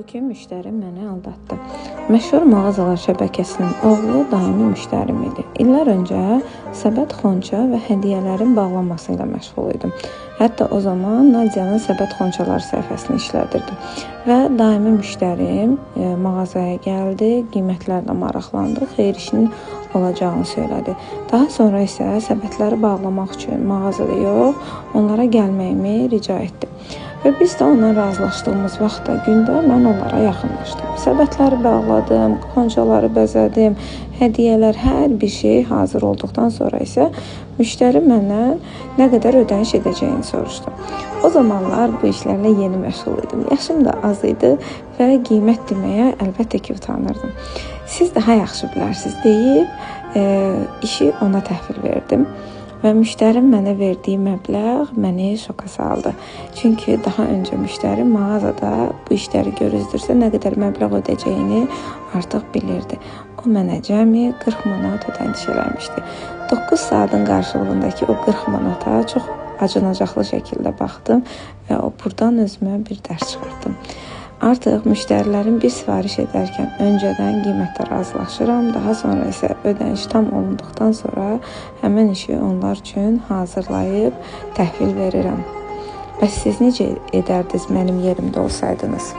Bugün müştərim məni aldatdı. Məşhur mağazalar şəbəkəsinin oğlu daimi müştərim idi. İllər öncə səbət xonça və hədiyyələrin bağlanması ilə məşğul idim. Hətta o zaman Nadia'nın səbət xonçaları səhifəsini işlədirdim. Və daimi müştərim mağazaya gəldi, qiymətlərlə maraqlandı, xeyir işinin olacağını söylədi. Daha sonra isə səbətləri bağlamaq üçün mağazada yox, onlara gəlməyimi rica etdi. Və biz də ondan razılaşdığımız vaxtda gündə mən onlara yaxınlaşdım. Səbətləri bağladım, xonçaları bəzədim, hədiyyələr, hər bir şey hazır olduqdan sonra isə müştəri məndən nə qədər ödəniş edəcəyini soruşdu. O zamanlar bu işlərlə yeni məşğul idim. Yaşım da az idi və qiymət deməyə əlbəttə ki, utanırdım. Siz daha yaxşı bilərsiniz deyib işi ona təhvil verdim. Və müştərim mənə verdiyi məbləğ məni şoka saldı. Çünki daha öncə müştərim mağazada bu işləri görüzdürsə nə qədər məbləğ ödəyəcəyini artıq bilirdi. O mənə cəmi 40 manat ödəniş eləmişdi. 9 saatın qarşılığındakı o 40 manata çox acınacaqlı şəkildə baxdım və buradan özümə bir dərs çıxartdım. Artıq müştərilərin bir sifariş edərkən öncədən qiymətə razılaşıram, daha sonra isə ödəniş tam olunduqdan sonra həmin işi onlar üçün hazırlayıb təhvil verirəm. Bəs siz necə edərdiniz mənim yerimdə olsaydınız?